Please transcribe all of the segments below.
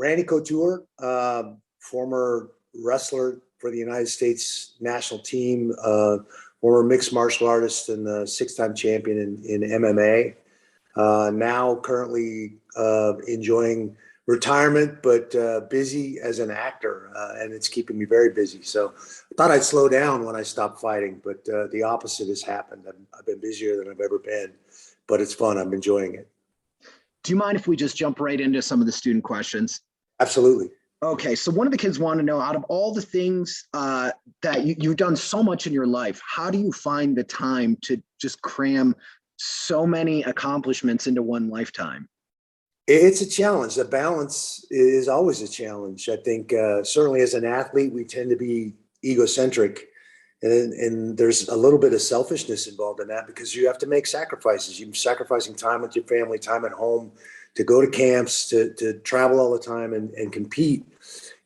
Randy Couture, former wrestler for the United States national team, former mixed martial artist and the 6-time champion in MMA. Now currently enjoying retirement, but busy as an actor, and it's keeping me very busy. So I thought I'd slow down when I stopped fighting, but the opposite has happened. I've been busier than I've ever been, but it's fun. I'm enjoying it. Do you mind if we just jump right into some of the student questions? Absolutely. Okay, so one of the kids wanted to know, out of all the things that you've done so much in your life, how do you find the time to just cram so many accomplishments into one lifetime? It's a challenge. The balance is always a challenge. I think certainly as an athlete, we tend to be egocentric, and there's a little bit of selfishness involved in that because you have to make sacrifices. You're sacrificing time with your family, time at home, to go to camps, to travel all the time and compete.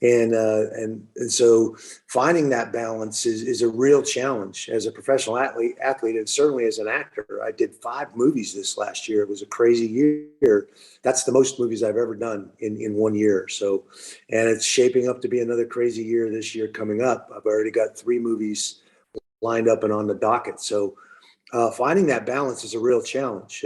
And so finding that balance is a real challenge as a professional athlete, and certainly as an actor. I did 5 movies this last year. It was a crazy year. That's the most movies I've ever done in 1 year. So, and it's shaping up to be another crazy year this year coming up. I've already got 3 movies lined up and on the docket. So finding that balance is a real challenge.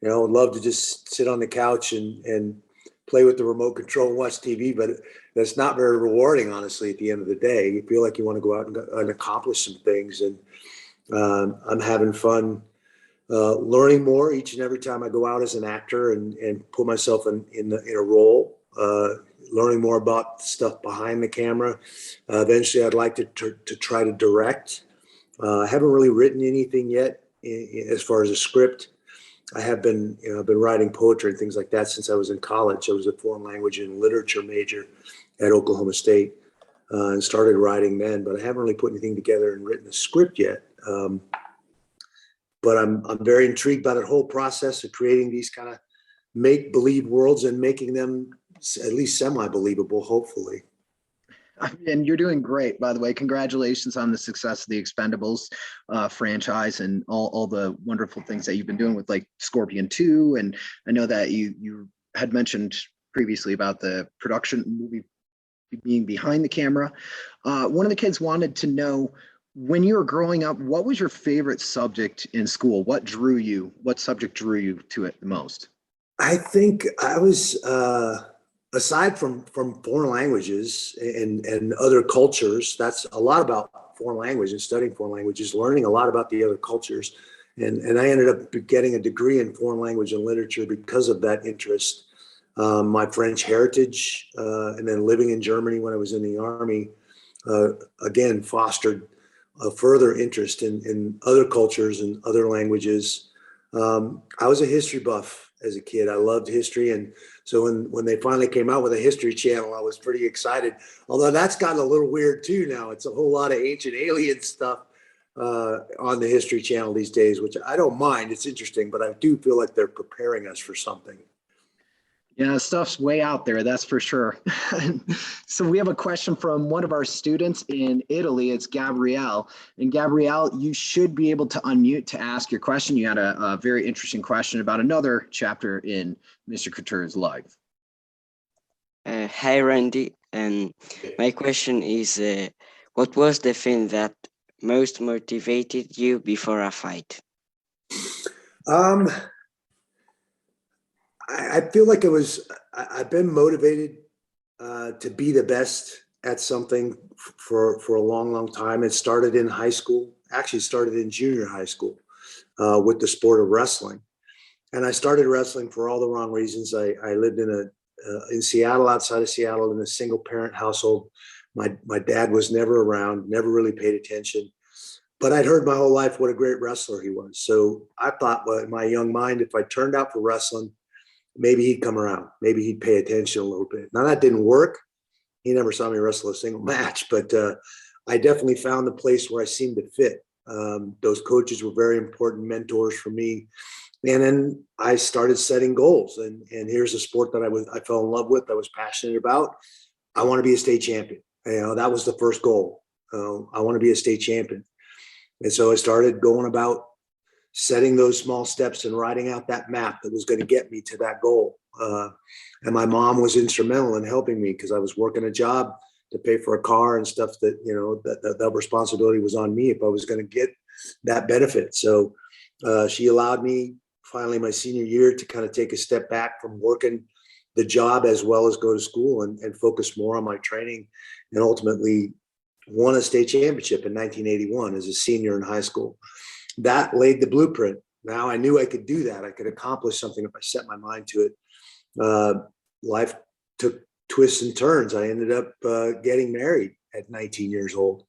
I'd love to just sit on the couch and play with the remote control and watch TV, but that's not very rewarding, honestly, at the end of the day. You feel like you want to go out and accomplish some things. And I'm having fun learning more each and every time I go out as an actor and put myself in a role, learning more about stuff behind the camera. Eventually, I'd like to try to direct. I haven't really written anything yet as far as a script. I have been, I've been writing poetry and things like that since I was in college. I was a foreign language and literature major at Oklahoma State and started writing then, but I haven't really put anything together and written a script yet. But I'm very intrigued by the whole process of creating these kind of make-believe worlds and making them at least semi-believable, hopefully. And you're doing great, by the way. Congratulations on the success of the Expendables franchise and all the wonderful things that you've been doing with like Scorpion 2. And I know that you had mentioned previously about the production movie being behind the camera. One of the kids wanted to know, when you were growing up, what was your favorite subject in school? What subject drew you to it the most? I think I was, aside from foreign languages and other cultures, that's a lot about foreign language and studying foreign languages, learning a lot about the other cultures. And I ended up getting a degree in foreign language and literature because of that interest. My French heritage, and then living in Germany when I was in the Army, again, fostered a further interest in other cultures and other languages. I was a history buff as a kid. I loved history. And so when they finally came out with a History Channel, I was pretty excited. Although that's gotten a little weird too now. It's a whole lot of ancient alien stuff on the History Channel these days, which I don't mind. It's interesting, but I do feel like they're preparing us for something. Yeah, stuff's way out there, that's for sure. So we have a question from one of our students in Italy. It's Gabrielle. And Gabrielle, you should be able to unmute to ask your question. You had a very interesting question about another chapter in Mr. Couture's life. Hi, Randy. And my question is, what was the thing that most motivated you before a fight? I feel like I've been motivated to be the best at something for a long time. It started in high school, actually started in junior high school with the sport of wrestling. And I started wrestling for all the wrong reasons. I lived in Seattle, outside of Seattle, in a single parent household. My dad was never around, never really paid attention. But I'd heard my whole life what a great wrestler he was. So I thought, well, in my young mind, if I turned out for wrestling, maybe he'd come around. Maybe he'd pay attention a little bit. Now, that didn't work. He never saw me wrestle a single match, but I definitely found the place where I seemed to fit. Those coaches were very important mentors for me. And then I started setting goals. And here's a sport that I fell in love with, I was passionate about. I want to be a state champion. That was the first goal. I want to be a state champion. And so I started going about setting those small steps and writing out that map that was going to get me to that goal. And my mom was instrumental in helping me because I was working a job to pay for a car and stuff that, you know, that responsibility was on me if I was going to get that benefit. So she allowed me finally my senior year to kind of take a step back from working the job as well as go to school and focus more on my training, and ultimately won a state championship in 1981 as a senior in high school. That laid the blueprint. Now I knew I could do that. I could accomplish something if I set my mind to it. Life took twists and turns. I ended up getting married at 19 years old.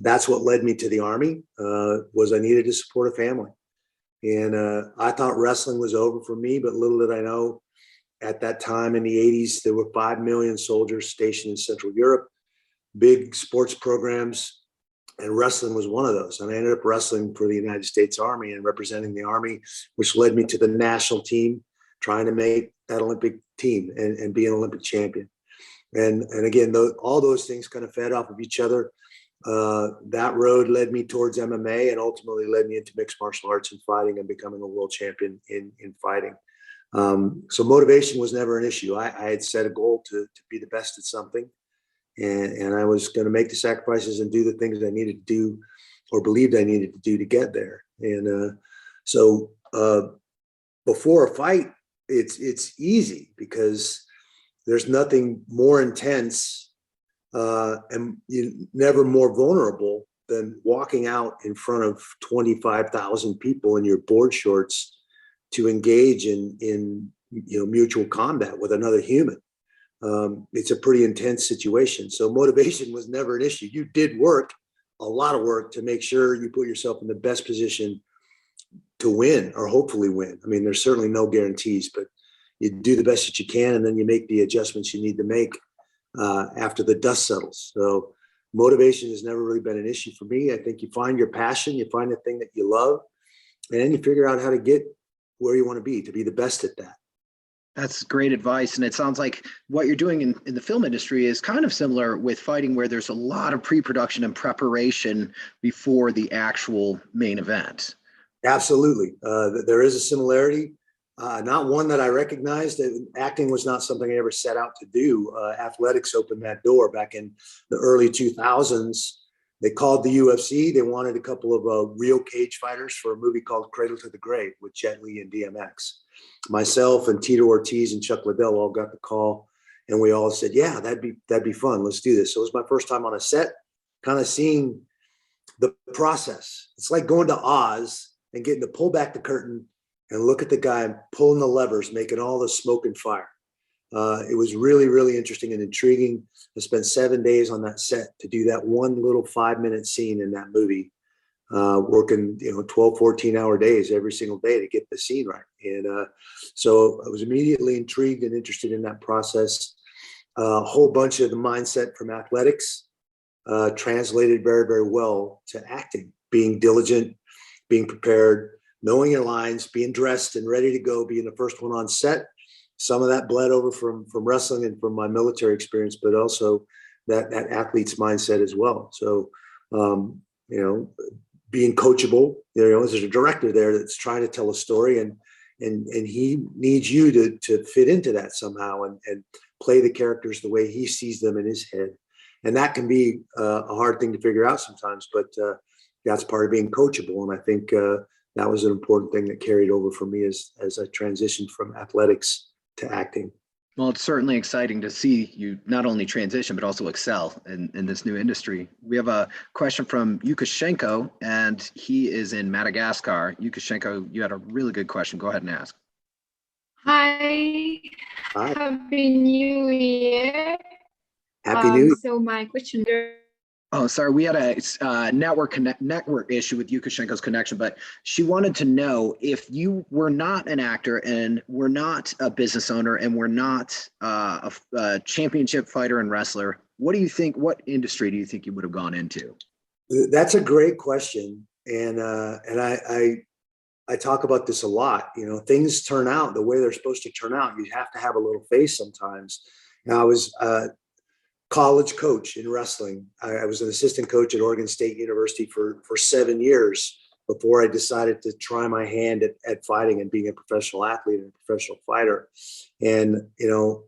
That's what led me to the Army, was I needed to support a family. And I thought wrestling was over for me, but little did I know, at that time in the 80s, there were 5 million soldiers stationed in Central Europe, big sports programs, and wrestling was one of those. And I ended up wrestling for the United States Army and representing the Army, which led me to the national team, trying to make that Olympic team and be an Olympic champion. And again, all those things kind of fed off of each other. That road led me towards MMA and ultimately led me into mixed martial arts and fighting and becoming a world champion in fighting. So motivation was never an issue. I had set a goal to be the best at something, and I was going to make the sacrifices and do the things I needed to do or believed I needed to do to get there. And so before a fight, it's easy because there's nothing more intense and never more vulnerable than walking out in front of 25,000 people in your board shorts to engage in mutual combat with another human. It's a pretty intense situation. So motivation was never an issue. You did work, a lot of work, to make sure you put yourself in the best position to win, or hopefully win. I mean, there's certainly no guarantees, but you do the best that you can, and then you make the adjustments you need to make after the dust settles. So motivation has never really been an issue for me. I think you find your passion, you find the thing that you love, and then you figure out how to get where you want to be the best at that. That's great advice. And it sounds like what you're doing in the film industry is kind of similar with fighting, where there's a lot of pre-production and preparation before the actual main event. Absolutely. There is a similarity, not one that I recognized. Acting was not something I ever set out to do. Athletics opened that door back in the early 2000s. They called the UFC. They wanted a couple of real cage fighters for a movie called Cradle to the Grave with Jet Li and DMX. Myself and Tito Ortiz and Chuck Liddell all got the call, and we all said, "Yeah, that'd be fun. Let's do this." So it was my first time on a set, kind of seeing the process. It's like going to Oz and getting to pull back the curtain and look at the guy pulling the levers, making all the smoke and fire. It was really, really interesting and intriguing. I spent 7 days on that set to do that one little 5-minute scene in that movie, working 12, 14-hour days every single day to get the scene right. And so I was immediately intrigued and interested in that process. A whole bunch of the mindset from athletics translated very, very well to acting, being diligent, being prepared, knowing your lines, being dressed and ready to go, being the first one on set. Some of that bled over from wrestling and from my military experience, but also that athlete's mindset as well. So, being coachable, there's a director there that's trying to tell a story, and he needs you to fit into that somehow and play the characters the way he sees them in his head. And that can be a hard thing to figure out sometimes, but that's part of being coachable. And I think that was an important thing that carried over for me as I transitioned from athletics to acting. Well, it's certainly exciting to see you not only transition, but also excel in this new industry. We have a question from Yukashenko, and he is in Madagascar. Yukashenko, you had a really good question. Go ahead and ask. Hi. Hi. Happy New Year. Happy New Year. So my question. Oh, sorry. We had a network issue with Yukashenko's connection, but she wanted to know, if you were not an actor and were not a business owner and were not a championship fighter and wrestler, what industry do you think you would have gone into? That's a great question. And I talk about this a lot. Things turn out the way they're supposed to turn out. You have to have a little faith sometimes. Now, I was college coach in wrestling. I was an assistant coach at Oregon State University for 7 years before I decided to try my hand at fighting and being a professional athlete and a professional fighter. And, you know,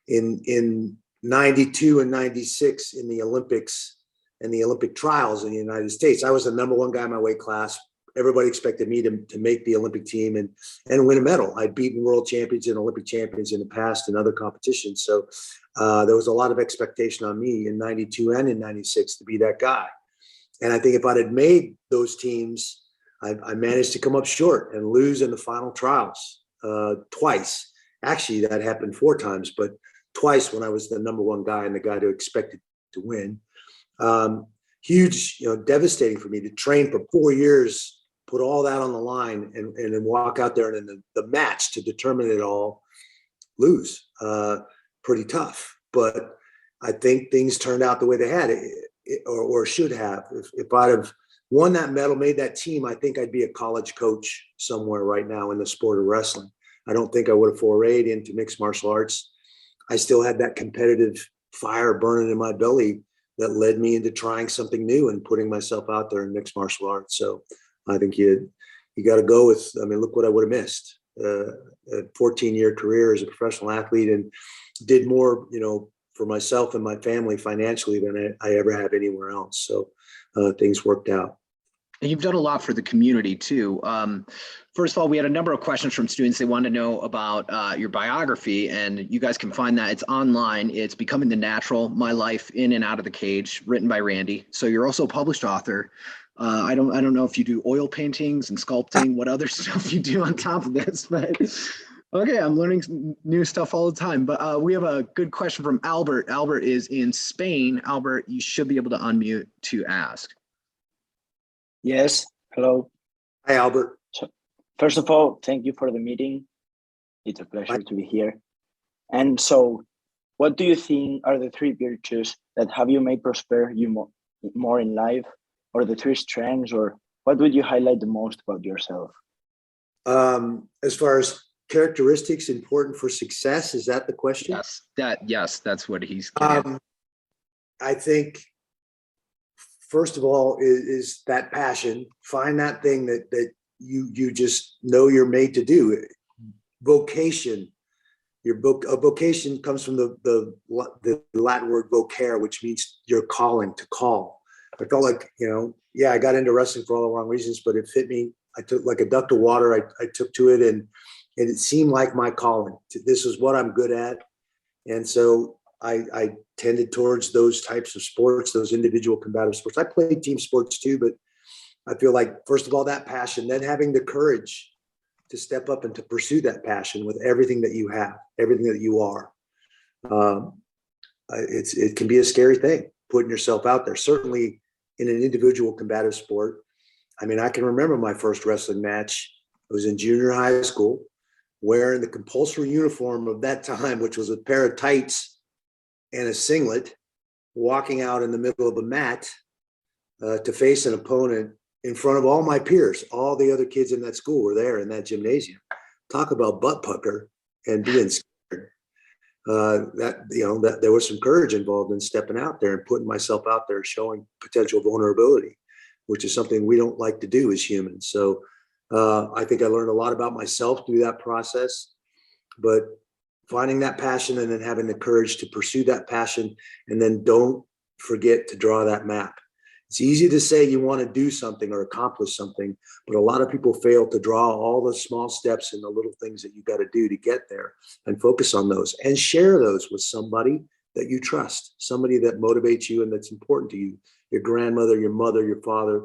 in 92 and 96 in the Olympics and the Olympic trials in the United States, I was the #1 guy in my weight class. Everybody expected me to make the Olympic team and win a medal. I'd beaten world champions and Olympic champions in the past in other competitions. So there was a lot of expectation on me in 92 and in 96 to be that guy. And I think if I'd had made those teams, I managed to come up short and lose in the final trials twice. Actually, that happened 4 times, but twice when I was the #1 guy and the guy to expected to win. Huge, you know, devastating for me to train for 4 years, put all that on the line and then walk out there and in the match to determine it all, lose. Pretty tough. But I think things turned out the way they had or should have. If I'd have won that medal, made that team, I think I'd be a college coach somewhere right now in the sport of wrestling. I don't think I would have forayed into mixed martial arts. I still had that competitive fire burning in my belly that led me into trying something new and putting myself out there in mixed martial arts. So I think you got to go with, I mean, look what I would have missed. A 14-year career as a professional athlete, and did more, you know, for myself and my family financially than I ever have anywhere else. So things worked out. And you've done a lot for the community too. First of all, we had a number of questions from students. They wanted to know about your biography, and you guys can find that. It's online. It's Becoming the Natural: My Life in and Out of the Cage, written by Randy. So you're also a published author. I don't know if you do oil paintings and sculpting, what other stuff you do on top of this, but okay, I'm learning new stuff all the time. But we have a good question from Albert. Albert is in Spain. Albert, you should be able to unmute to ask. Yes, hello. Hi, Albert. So, first of all, thank you for the meeting. It's a pleasure to be here. And so, what do you think are the 3 virtues that have you made prosper you more in life, or the 3 strengths, or what would you highlight the most about yourself? As far as characteristics important for success, is that the question? Yes, that's what he's getting. I think, first of all, is that passion. Find that thing that you just know you're made to do. Vocation. A vocation comes from the Latin word vocare, which means your calling, to call. I felt like, you know, yeah, I got into wrestling for all the wrong reasons, but it fit me. I took like a duck to water. I took to it, and it seemed like my calling. This is what I'm good at. And so I tended towards those types of sports, those individual combative sports. I played team sports too, but I feel like, first of all, that passion, then having the courage to step up and to pursue that passion with everything that you have, everything that you are. It can be a scary thing, putting yourself out there, certainly in an individual combative sport. I mean, I can remember my first wrestling match. I was in junior high school, wearing the compulsory uniform of that time, which was a pair of tights and a singlet, walking out in the middle of a mat to face an opponent in front of all my peers. All the other kids in that school were there in that gymnasium. Talk about butt pucker and being scared. That there was some courage involved in stepping out there and putting myself out there, showing potential vulnerability, which is something we don't like to do as humans. So I think I learned a lot about myself through that process, but finding that passion and then having the courage to pursue that passion, and then don't forget to draw that map. It's easy to say you want to do something or accomplish something, but a lot of people fail to draw all the small steps and the little things that you got to do to get there, and focus on those and share those with somebody that you trust, somebody that motivates you and that's important to you, your grandmother, your mother, your father.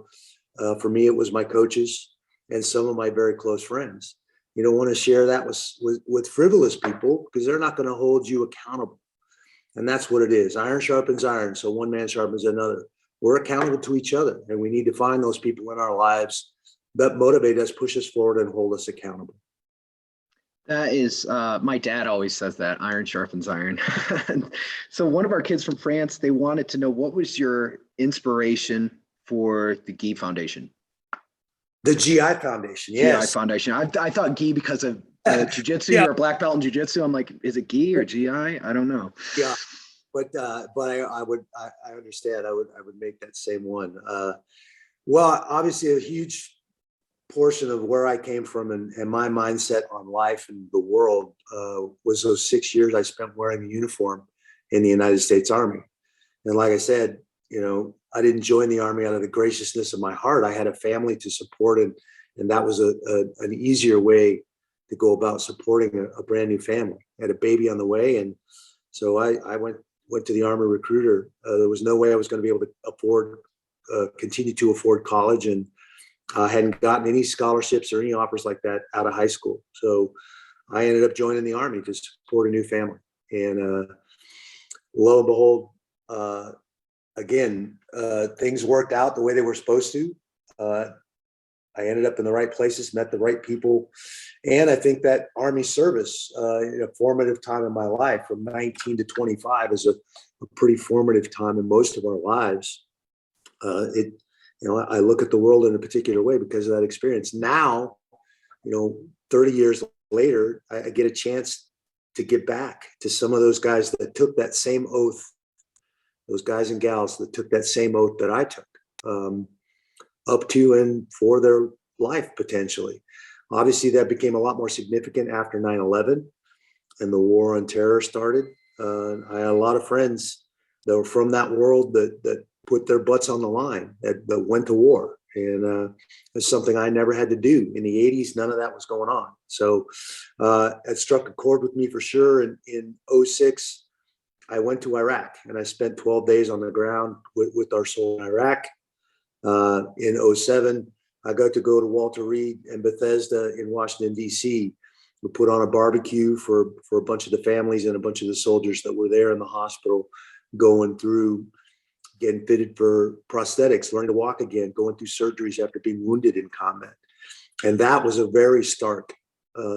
For me, it was my coaches and some of my very close friends. You don't want to share that with frivolous people, because they're not going to hold you accountable. And that's what it is. Iron sharpens iron. So one man sharpens another. We're accountable to each other, and we need to find those people in our lives that motivate us, push us forward, and hold us accountable. That is, my dad always says that, iron sharpens iron. So one of our kids from France, they wanted to know, what was your inspiration for the GI Foundation? The GI Foundation, yes. GI Foundation. I thought GI because of jiu-jitsu. You're a black belt in jiu-jitsu. I'm like, is it GI or GI? I don't know. Yeah, but I understand. I would make that same one. Well, obviously a huge portion of where I came from and my mindset on life and the world was those 6 years I spent wearing a uniform in the United States Army. And like I said, I didn't join the Army out of the graciousness of my heart. I had a family to support, and that was an easier way to go about supporting a brand new family. I had a baby on the way, and so I went to the Army recruiter. There was no way I was going to be able to continue to afford college, and I hadn't gotten any scholarships or any offers like that out of high school. So I ended up joining the Army to support a new family. And lo and behold, again, things worked out the way they were supposed to. I ended up in the right places, met the right people. And I think that Army service, in a formative time in my life from 19 to 25 is a pretty formative time in most of our lives. I look at the world in a particular way because of that experience. Now, 30 years later, I get a chance to give back to some of those guys that took that same oath, those guys and gals that took that same oath that I took, up to and for their life potentially. Obviously, that became a lot more significant after 9/11 and the war on terror started. I had a lot of friends that were from that world that put their butts on the line, that went to war. And it's something I never had to do. In the 80s, none of that was going on. So it struck a chord with me for sure. And in 06, I went to Iraq and I spent 12 days on the ground with our soul in Iraq. In 07, I got to go to Walter Reed and Bethesda in Washington, D.C. We put on a barbecue for a bunch of the families and a bunch of the soldiers that were there in the hospital going through getting fitted for prosthetics, learning to walk again, going through surgeries after being wounded in combat. And that was a very stark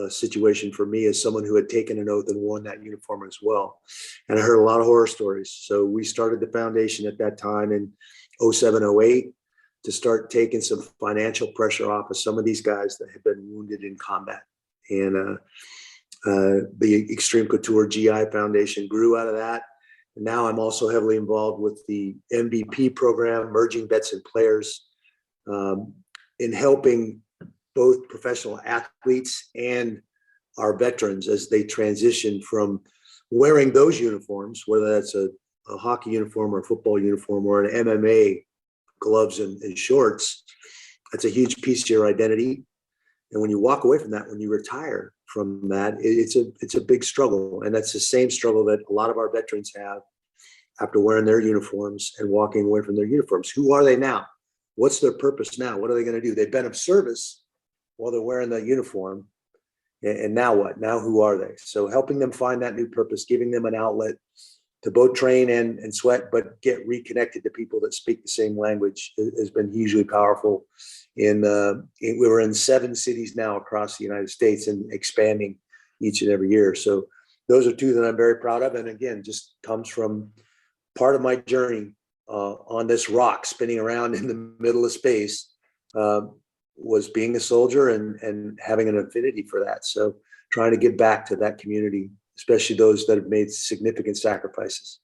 situation for me as someone who had taken an oath and worn that uniform as well. And I heard a lot of horror stories. So we started the foundation at that time in 07, 08 to start taking some financial pressure off of some of these guys that had been wounded in combat. And the Extreme Couture GI Foundation grew out of that. And now I'm also heavily involved with the MVP program, Merging Vets and Players, in helping both professional athletes and our veterans as they transition from wearing those uniforms, whether that's a hockey uniform or a football uniform or an MMA gloves and shorts. That's a huge piece of your identity. And when you walk away from that, when you retire from that, it's a big struggle. And that's the same struggle that a lot of our veterans have after wearing their uniforms and walking away from their uniforms. Who are they now? What's their purpose now? What are they going to do? They've been of service while they're wearing the uniform. And now what? Now who are they? So helping them find that new purpose, giving them an outlet to both train and sweat, but get reconnected to people that speak the same language has been hugely powerful. We're in 7 cities now across the United States and expanding each and every year. So those are 2 that I'm very proud of. And again, just comes from part of my journey on this rock spinning around in the middle of space was being a soldier and having an affinity for that. So trying to give back to that community, especially those that have made significant sacrifices.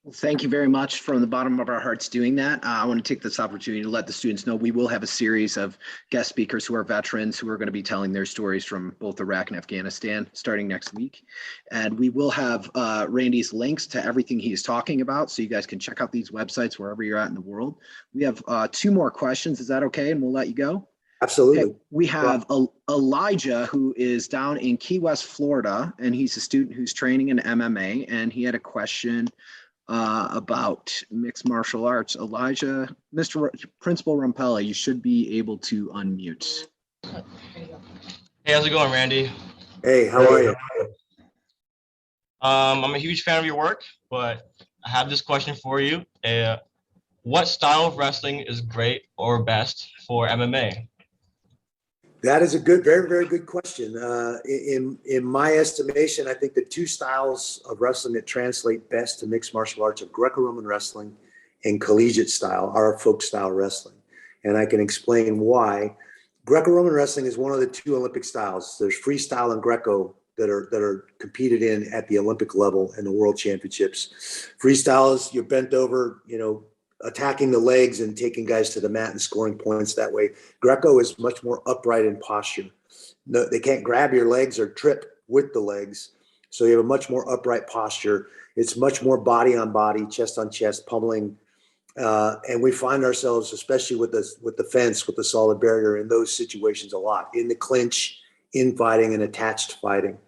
Well, thank you very much from the bottom of our hearts doing that. I want to take this opportunity to let the students know we will have a series of guest speakers who are veterans who are going to be telling their stories from both Iraq and Afghanistan starting next week. And we will have Randy's links to everything he's talking about, so you guys can check out these websites wherever you're at in the world. We have 2 more questions. Is that okay? And we'll let you go. Absolutely. Okay. We have Elijah, who is down in Key West, Florida, and he's a student who's training in MMA, and he had a question about mixed martial arts. Elijah, Principal Rumpella, you should be able to unmute. Hey, how's it going, Randy? Hey, how are you? I'm a huge fan of your work, but I have this question for you. What style of wrestling is great or best for MMA? That is a good, very, very good question. In my estimation, I think the 2 styles of wrestling that translate best to mixed martial arts are Greco-Roman wrestling and collegiate style, our folk style wrestling. And I can explain why. Greco-Roman wrestling is one of the 2 Olympic styles. There's freestyle and Greco that are competed in at the Olympic level and the World Championships. Freestyle is you're bent over, attacking the legs and taking guys to the mat and scoring points that way. Greco is much more upright in posture. No, they can't grab your legs or trip with the legs. So you have a much more upright posture. It's much more body on body, chest on chest, pummeling. And we find ourselves, especially with the fence, with the solid barrier, in those situations a lot, in the clinch, in fighting and attached fighting.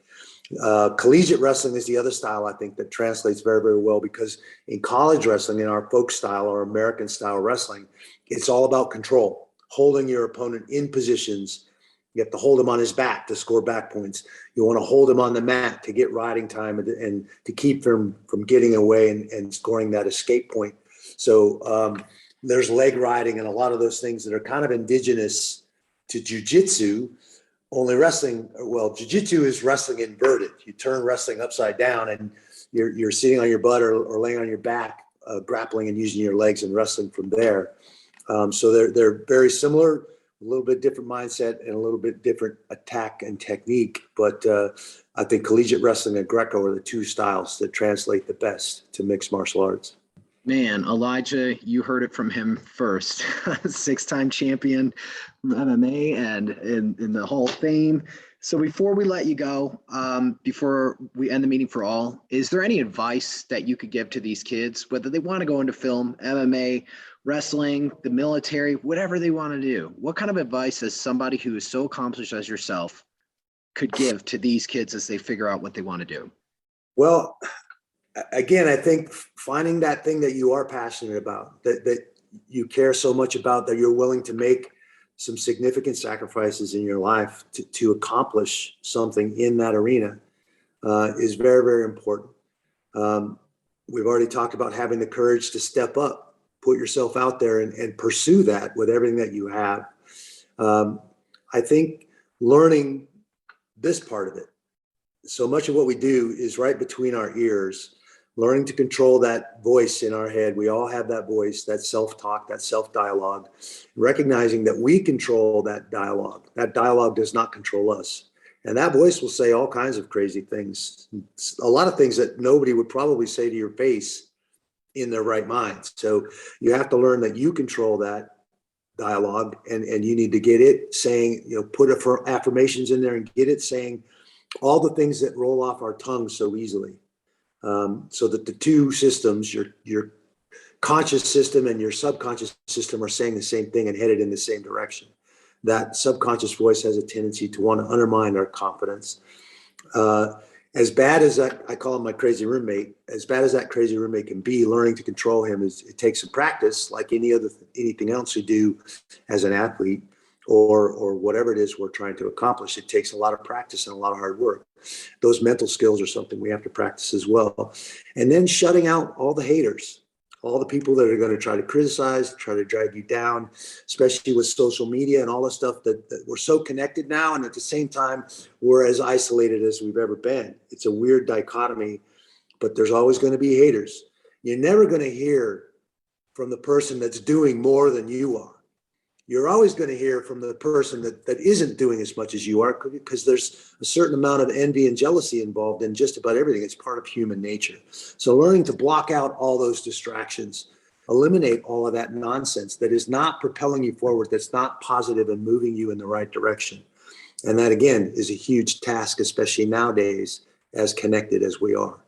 Collegiate wrestling is the other style I think that translates very, very well, because in college wrestling, in our folk style or American style wrestling, it's all about control, holding your opponent in positions. You have to hold him on his back to score back points. You want to hold him on the mat to get riding time and to keep him from getting away and scoring that escape point. So there's leg riding and a lot of those things that are kind of indigenous to jiu-jitsu. Only wrestling, well, jiu-jitsu is wrestling inverted. You turn wrestling upside down and you're sitting on your butt or laying on your back, grappling and using your legs and wrestling from there. So they're very similar, a little bit different mindset and a little bit different attack and technique. But I think collegiate wrestling and Greco are the two styles that translate the best to mixed martial arts. Man, Elijah, you heard it from him first. 6-time champion MMA and in the Hall of Fame. So before we let you go, before we end the meeting for all, is there any advice that you could give to these kids, whether they want to go into film, MMA, wrestling, the military, whatever they want to do? What kind of advice as somebody who is so accomplished as yourself could give to these kids as they figure out what they want to do? Well, again, I think finding that thing that you are passionate about, that you care so much about, that you're willing to make some significant sacrifices in your life to accomplish something in that arena is very, very important. We've already talked about having the courage to step up, put yourself out there and pursue that with everything that you have. I think learning this part of it, so much of what we do is right between our ears, learning to control that voice in our head. We all have that voice, that self-talk, that self-dialogue, recognizing that we control that dialogue. That dialogue does not control us. And that voice will say all kinds of crazy things, a lot of things that nobody would probably say to your face in their right mind. So you have to learn that you control that dialogue, and you need to get it saying, put affirmations in there and get it saying all the things that roll off our tongue so easily. So that the two systems, your conscious system and your subconscious system, are saying the same thing and headed in the same direction. That subconscious voice has a tendency to want to undermine our confidence. As bad as I call him my crazy roommate, as bad as that crazy roommate can be, learning to control him it takes some practice, like anything else you do as an athlete or whatever it is we're trying to accomplish. It takes a lot of practice and a lot of hard work. Those mental skills are something we have to practice as well. And then shutting out all the haters, all the people that are going to try to criticize, try to drag you down, especially with social media and all the stuff that we're so connected now. And at the same time, we're as isolated as we've ever been. It's a weird dichotomy, but there's always going to be haters. You're never going to hear from the person that's doing more than you are. You're always going to hear from the person that isn't doing as much as you are, because there's a certain amount of envy and jealousy involved in just about everything. It's part of human nature. So learning to block out all those distractions, eliminate all of that nonsense that is not propelling you forward, that's not positive and moving you in the right direction. And that, again, is a huge task, especially nowadays, as connected as we are.